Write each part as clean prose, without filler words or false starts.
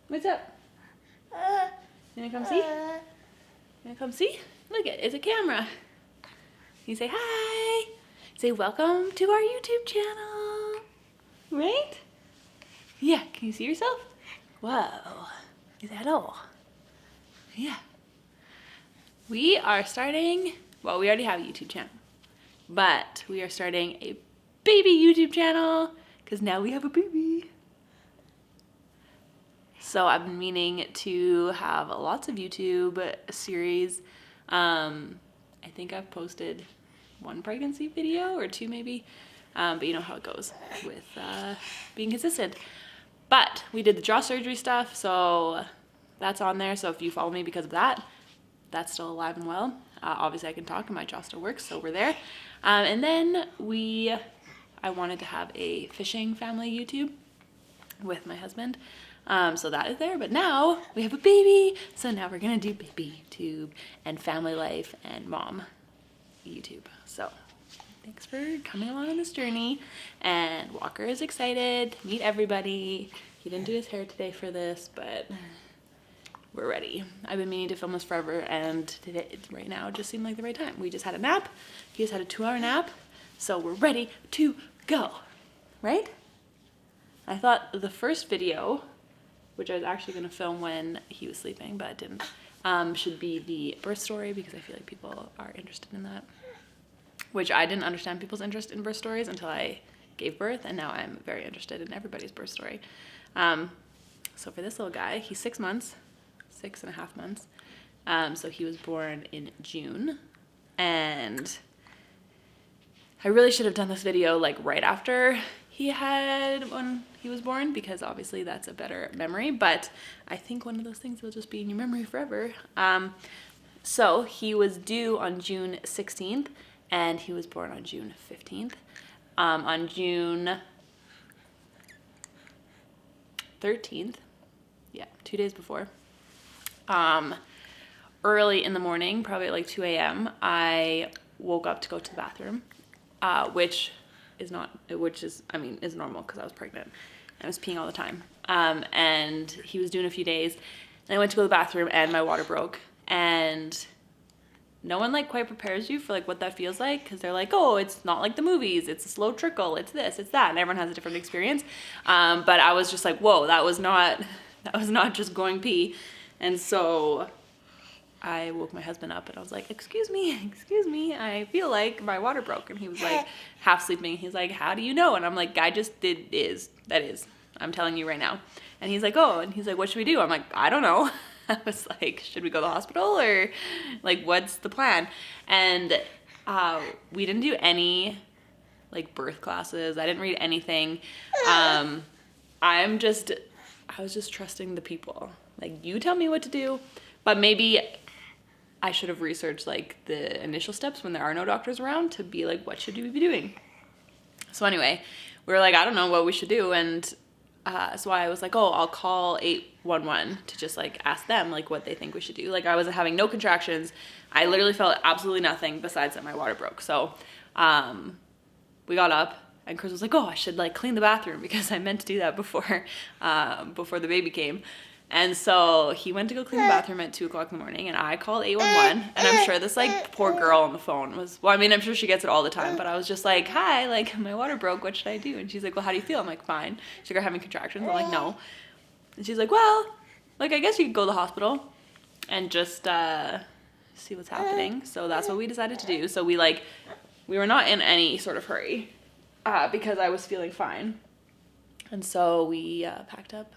What's up? You wanna come see? You wanna come see? Look it's a camera. You say hi. Say welcome to our YouTube channel. Right? Yeah, can you see yourself? Whoa. You say hello. Yeah. We are starting, well, we already have a YouTube channel, but we are starting a baby YouTube channel because now we have a baby. So I've been meaning to have lots of YouTube series. I think I've posted one pregnancy video or two maybe, but you know how it goes with being consistent. But we did the jaw surgery stuff, so that's on there. So if you follow me because of that, that's still alive and well. Obviously I can talk and my jaw still works, so we're there. And then I wanted to have a fishing family YouTube with my husband. So that is there, but now we have a baby. So now we're gonna do baby YouTube and family life and mom YouTube. So thanks for coming along on this journey. And Walker is excited to meet everybody. He didn't do his hair today for this, but we're ready. I've been meaning to film this forever, and today, right now, it just seemed like the right time. We just had a nap. He just had a 2-hour nap, so we're ready to go, right? I thought the first video, which I was actually gonna film when he was sleeping, but I didn't, should be the birth story because I feel like people are interested in that. Which I didn't understand people's interest in birth stories until I gave birth, and now I'm very interested in everybody's birth story. So for this little guy, he's 6 months, 6.5 months. So he was born in June, and I really should have done this video like right after when he was born, because obviously that's a better memory, but I think one of those things will just be in your memory forever. So he was due on June 16th, and he was born on June 15th. On June 13th, yeah, 2 days before, early in the morning, probably at like 2 a.m., I woke up to go to the bathroom, which is normal because I was pregnant. I was peeing all the time. And he was doing a few days, and I went to go to the bathroom and my water broke, and no one like quite prepares you for like what that feels like, because they're like, oh, it's not like the movies, it's a slow trickle, it's this, it's that, and everyone has a different experience. But I was just like, whoa, that was not just going pee. And so I woke my husband up and I was like, excuse me, I feel like my water broke. And he was like half sleeping. He's like, how do you know? And I'm like, I just that is, I'm telling you right now. And he's like, oh, and he's like, what should we do? I'm like, I don't know. I was like, should we go to the hospital, or like, what's the plan? And we didn't do any like birth classes. I didn't read anything. I was just trusting the people. Like, you tell me what to do, but maybe I should have researched like the initial steps when there are no doctors around to be like, what should we be doing? So anyway, we were like, I don't know what we should do. And so I was like, oh, I'll call 811 to just like ask them like what they think we should do. Like, I was having no contractions. I literally felt absolutely nothing besides that my water broke. So we got up, and Chris was like, oh, I should like clean the bathroom, because I meant to do that before the baby came. And so he went to go clean the bathroom at 2 o'clock in the morning, and I called 811, and I'm sure this like poor girl on the phone was, well, I mean, I'm sure she gets it all the time, but I was just like, hi, like my water broke, what should I do? And she's like, well, how do you feel? I'm like, fine. She's like, are you having contractions? I'm like, no. And she's like, well, like, I guess you could go to the hospital and just see what's happening. So that's what we decided to do. So we were not in any sort of hurry because I was feeling fine. And so we packed up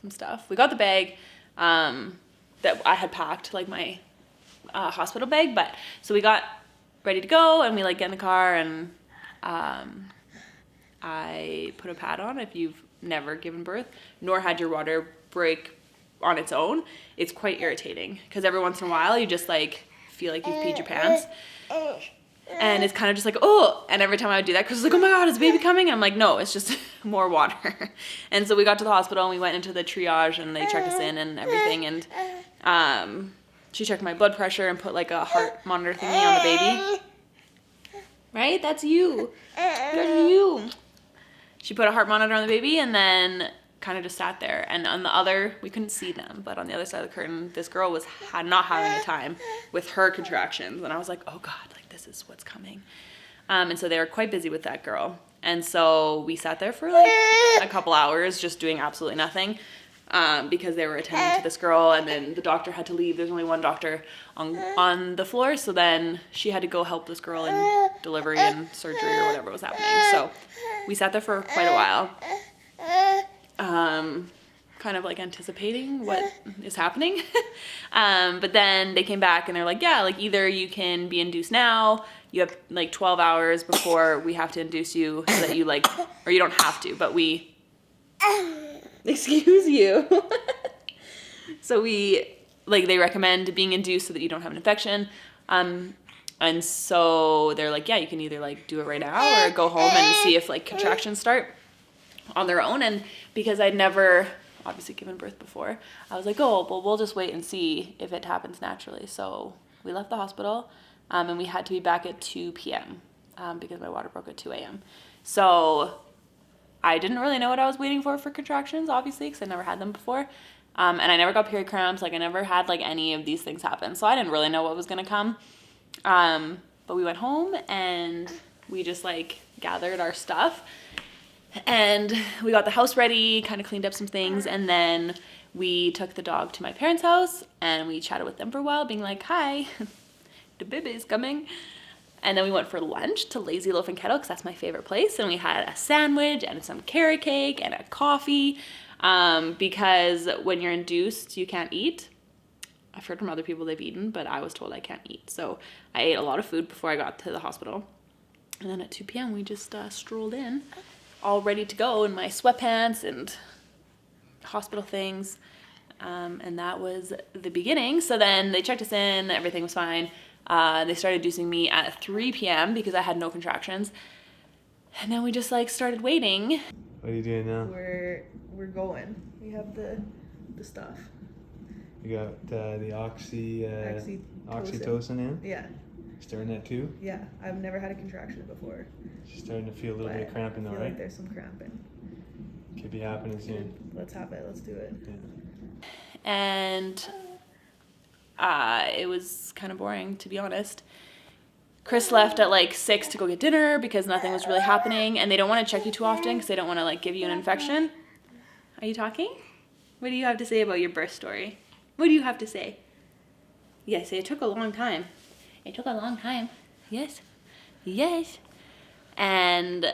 some stuff. We got the bag that I had packed, like my hospital bag, but so we got ready to go, and we like get in the car, and I put a pad on. If you've never given birth nor had your water break on its own, it's quite irritating, because every once in a while you just like feel like you've peed your pants, and it's kind of just like, oh, and every time I would do that, Chris was like, oh my god, is the baby coming? I'm like, no, it's just more water. And so we got to the hospital, and we went into the triage, and they checked us in and everything, and she checked my blood pressure and put like a heart monitor thingy on the baby. Right? That's you. That's you. She put a heart monitor on the baby, and then kind of just sat there. And on the other, we couldn't see them, but on the other side of the curtain, this girl was not having a time with her contractions. And I was like, oh God, like this is what's coming. And so they were quite busy with that girl. And so we sat there for like a couple hours just doing absolutely nothing, because they were attending to this girl, and then the doctor had to leave. There's only one doctor on the floor. So then she had to go help this girl in delivery and surgery or whatever was happening. So we sat there for quite a while. Kind of like anticipating what is happening. But then they came back and they're like, yeah, like either you can be induced now, you have like 12 hours before we have to induce you, so that you like, or you don't have to, but we, excuse you. So we, like, they recommend being induced so that you don't have an infection. And so they're like, yeah, you can either like do it right now or go home and see if like contractions start on their own. And because I'd never obviously given birth before, I was like, oh, well, we'll just wait and see if it happens naturally. So we left the hospital, and we had to be back at 2 p.m. Because my water broke at 2 a.m. So I didn't really know what I was waiting for contractions, obviously, because I never had them before. And I never got period cramps. Like I never had like any of these things happen. So I didn't really know what was going to come. But we went home and we just like gathered our stuff. And we got the house ready, kind of cleaned up some things, and then we took the dog to my parents' house and we chatted with them for a while, being like, hi, the baby's coming. And then we went for lunch to Lazy Loaf and Kettle, because that's my favorite place. And we had a sandwich and some carrot cake and a coffee, because when you're induced, you can't eat. I've heard from other people they've eaten, but I was told I can't eat. So I ate a lot of food before I got to the hospital. And then at 2 p.m. we just strolled in, all ready to go in my sweatpants and hospital things. And that was the beginning. So then they checked us in, everything was fine. They started inducing me at 3 p.m. because I had no contractions. And then we just like started waiting. What are you doing now? We're going. We have the stuff. You got the oxytocin in? Yeah. Starting at 2? Yeah. I've never had a contraction before. She's starting to feel a little bit of cramping though, I feel right? like there's some cramping. Could be happening soon. Let's have it. Let's do it. Yeah. And it was kind of boring, to be honest. Chris left at like 6 to go get dinner because nothing was really happening, and they don't want to check you too often because they don't want to like give you an infection. Are you talking? What do you have to say about your birth story? What do you have to say? Yes, it took a long time. It took a long time. Yes. Yes. And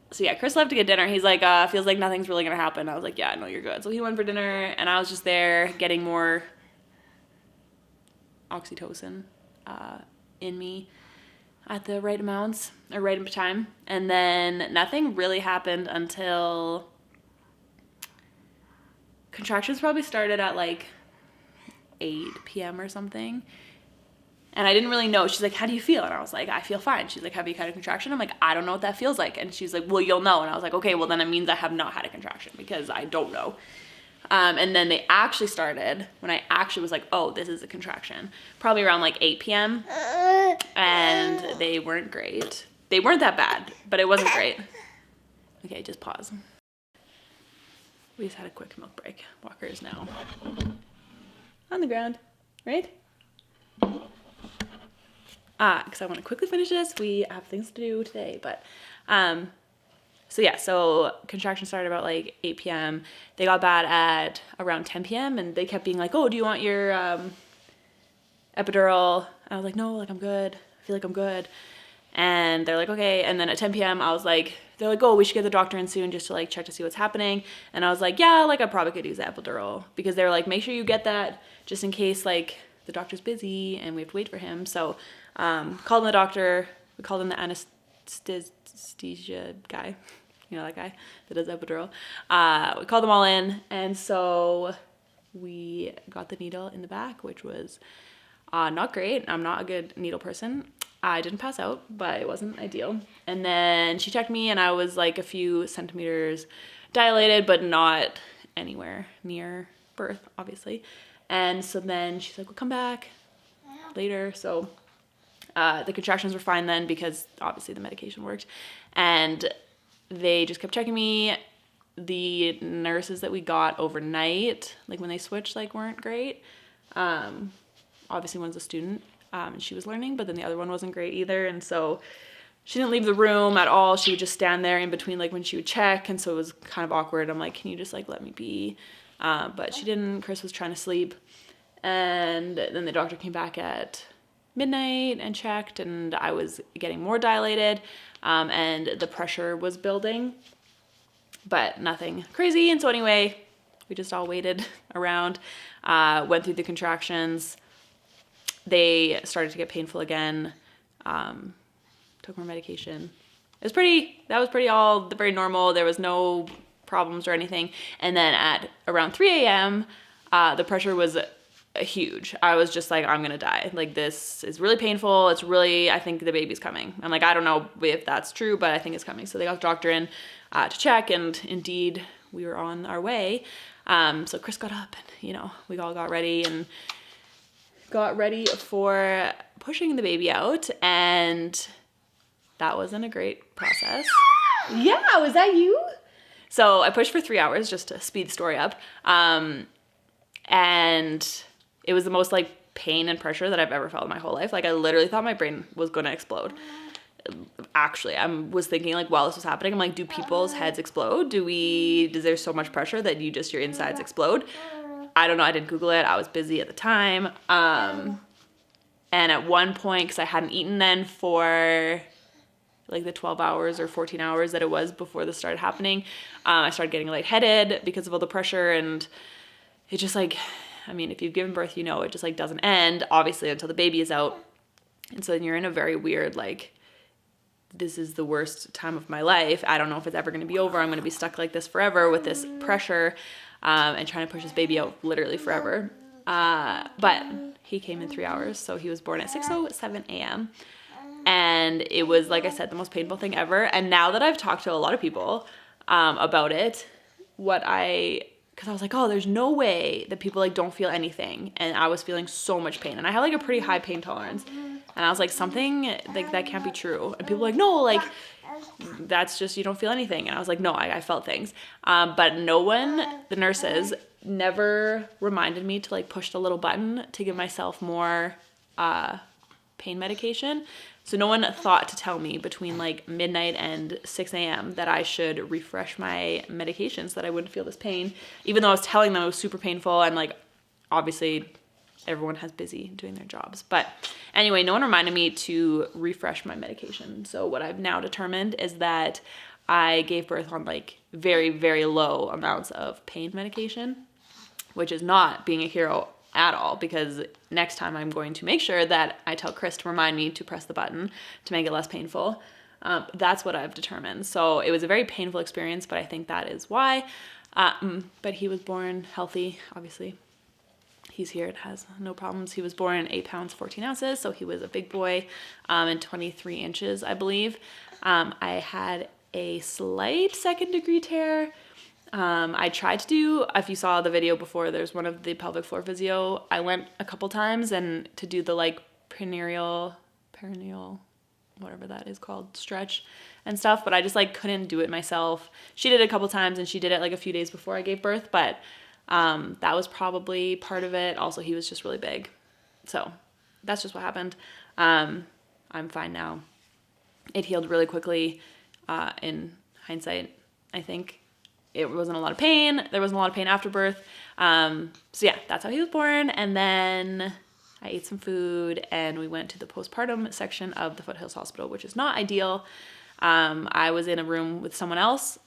so yeah, Chris left to get dinner. He's like, feels like nothing's really gonna happen. I was like, yeah, no, you're good. So he went for dinner, and I was just there getting more oxytocin in me at the right amounts, or right time. And then nothing really happened until contractions probably started at like 8 p.m. or something. And I didn't really know. She's like, how do you feel? And I was like, I feel fine. She's like, have you had a contraction? I'm like, I don't know what that feels like. And she's like, well, you'll know. And I was like, okay, well then it means I have not had a contraction because I don't know. And then they actually started when I actually was like, oh, this is a contraction, probably around like 8 p.m. And they weren't great. They weren't that bad, but it wasn't great. Okay, just pause. We just had a quick milk break. Walker is now on the ground, right? Because I want to quickly finish this. We have things to do today, but so yeah, so contractions started about like 8 p.m. They got bad at around 10 p.m. and they kept being like, oh, do you want your epidural? And I was like, no, like I'm good. I feel like I'm good. And they're like, okay. And then at 10 p.m. I was like, they're like, oh, we should get the doctor in soon just to like check to see what's happening. And I was like, yeah, like I probably could use the epidural, because they're like, make sure you get that just in case like the doctor's busy and we have to wait for him. So called the doctor. We called him the anesthesia guy. You know, that guy that does epidural. We called them all in, and so we got the needle in the back, which was not great. I'm not a good needle person. I didn't pass out, but it wasn't ideal. And then she checked me, and I was like a few centimeters dilated, but not anywhere near birth, obviously. And so then she's like, we'll come back later. So the contractions were fine then because obviously the medication worked. And they just kept checking me. the nurses that we got overnight, like when they switched, like weren't great. Obviously one's a student, and she was learning, but then the other one wasn't great either. And so she didn't leave the room at all. She would just stand there in between, like when she would check. And so it was kind of awkward. I'm like, can you just like let me be? But she didn't. Chris was trying to sleep. And then the doctor came back at midnight and checked, and I was getting more dilated, and the pressure was building, but nothing crazy. And so anyway, we just all waited around, went through the contractions. They started to get painful again. Took more medication. That was pretty all very normal. There was no problems or anything. And then at around 3 a.m., the pressure was huge. I was just like, I'm gonna die. Like, this is really painful. I think the baby's coming. I'm like, I don't know if that's true, but I think it's coming. So they got the doctor in to check, and indeed we were on our way. So Chris got up, and we all got ready for pushing the baby out, and that wasn't a great process. Yeah, was that you? So I pushed for 3 hours just to speed the story up. And it was the most like pain and pressure that I've ever felt in my whole life. Like, I literally thought my brain was going to explode. Actually, I was thinking, like, while this was happening, I'm like, do people's heads explode? Is there so much pressure that your insides explode? I don't know. I didn't Google it. I was busy at the time. And at one point, because I hadn't eaten then for like the 12 hours or 14 hours that it was before this started happening, I started getting lightheaded because of all the pressure. And it just like, if you've given birth, it just like doesn't end, obviously, until the baby is out. And so then you're in a very weird, like, this is the worst time of my life. I don't know if it's ever going to be over. I'm going to be stuck like this forever with this pressure, and trying to push this baby out literally forever. But he came in 3 hours. So he was born at 6:07 a.m. And it was, like I said, the most painful thing ever. And now that I've talked to a lot of people about it, because I was like, oh, there's no way that people like don't feel anything. And I was feeling so much pain. And I have like a pretty high pain tolerance. And I was like, something like that can't be true. And people were like, no, like that's just, you don't feel anything. And I was like, no, I felt things. But the nurses never reminded me to like push the little button to give myself more pain medication. So no one thought to tell me between like midnight and 6 a.m. that I should refresh my medications so that I wouldn't feel this pain, even though I was telling them it was super painful. And like, obviously everyone has busy doing their jobs. But anyway, no one reminded me to refresh my medication. So what I've now determined is that I gave birth on like very, very low amounts of pain medication, which is not being a hero at all, because next time I'm going to make sure that I tell Chris to remind me to press the button to make it less painful. That's what I've determined. So it was a very painful experience, but I think that is why. But he was born healthy, obviously. He's here, it has no problems. He was born 8 pounds, 14 ounces. So he was a big boy, and 23 inches, I believe. I had a slight 2nd degree tear. I tried to do, if you saw the video before, there's one of the pelvic floor physio. I went a couple times and to do the like perineal, whatever that is called, stretch and stuff, but I just like couldn't do it myself. She did it a couple times, and she did it like a few days before I gave birth, but that was probably part of it. Also, he was just really big. So that's just what happened. I'm fine now. It healed really quickly. In hindsight, I think. It wasn't a lot of pain. There wasn't a lot of pain after birth. So yeah, that's how he was born. And then I ate some food, and we went to the postpartum section of the Foothills Hospital, which is not ideal. I was in a room with someone else,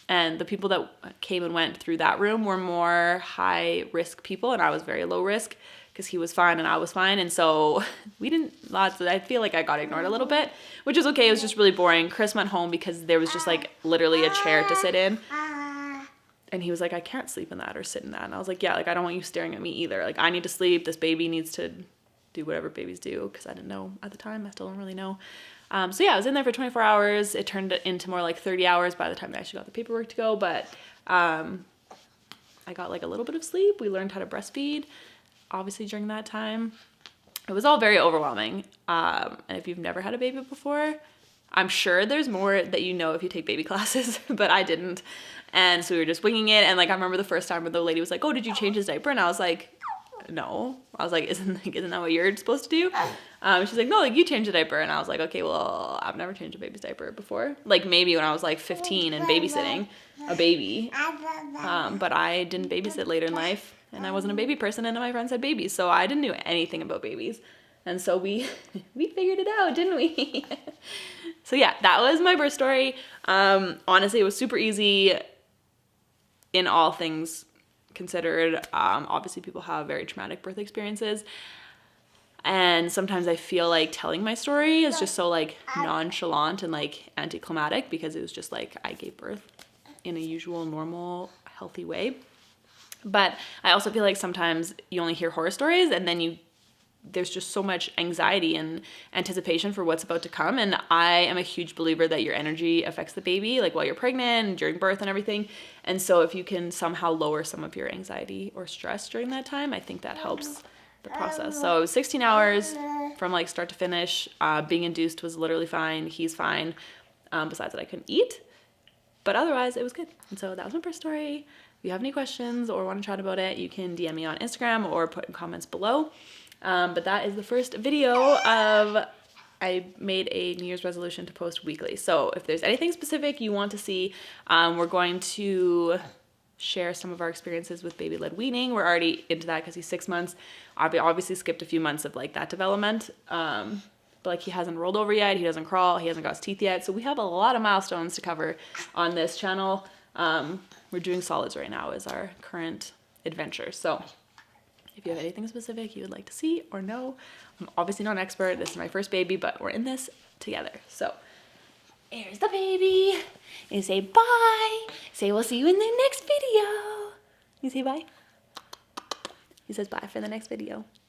and the people that came and went through that room were more high risk people, and I was very low risk because he was fine and I was fine. And so I feel like I got ignored a little bit, which is okay. It was just really boring. Chris went home because there was just like literally a chair to sit in. And he was like, I can't sleep in that or sit in that. And I was like, yeah, like, I don't want you staring at me either. Like, I need to sleep. This baby needs to do whatever babies do, because I didn't know at the time. I still don't really know. So yeah, I was in there for 24 hours. It turned into more like 30 hours by the time I actually got the paperwork to go. But I got like a little bit of sleep. We learned how to breastfeed, obviously, during that time. It was all very overwhelming. And if you've never had a baby before, I'm sure there's more that you know if you take baby classes, but I didn't. And so we were just winging it. And like, I remember the first time where the lady was like, oh, did you change his diaper? And I was like, no. I was like, isn't that what you're supposed to do? She's like, no, like you change the diaper. And I was like, okay, well, I've never changed a baby's diaper before. Like maybe when I was like 15 and babysitting a baby. But I didn't babysit later in life, and I wasn't a baby person, and my friends had babies. So I didn't know anything about babies. And so we figured it out, didn't we? So yeah, that was my birth story. Honestly, it was super easy in all things considered. Obviously people have very traumatic birth experiences, and sometimes I feel like telling my story is just so like nonchalant and like anticlimactic, because it was just like I gave birth in a usual, normal, healthy way. But I also feel like sometimes you only hear horror stories, and then there's just so much anxiety and anticipation for what's about to come. And I am a huge believer that your energy affects the baby, like while you're pregnant and during birth and everything. And so if you can somehow lower some of your anxiety or stress during that time, I think that helps the process. So it was 16 hours from like start to finish. Being induced was literally fine. He's fine. Besides that, I couldn't eat, but otherwise it was good. And so that was my birth story. If you have any questions or want to chat about it, you can DM me on Instagram or put in comments below. But that is the first video of, I made a New Year's resolution to post weekly. So if there's anything specific you want to see, we're going to share some of our experiences with baby-led weaning. We're already into that because he's 6 months. I've obviously skipped a few months of like that development. But like he hasn't rolled over yet. He doesn't crawl. He hasn't got his teeth yet. So we have a lot of milestones to cover on this channel. We're doing solids right now is our current adventure. So if you have anything specific you would like to see or know, I'm obviously not an expert. This is my first baby, but we're in this together. So here's the baby. You say bye. Say we'll see you in the next video. You say bye. He says bye for the next video.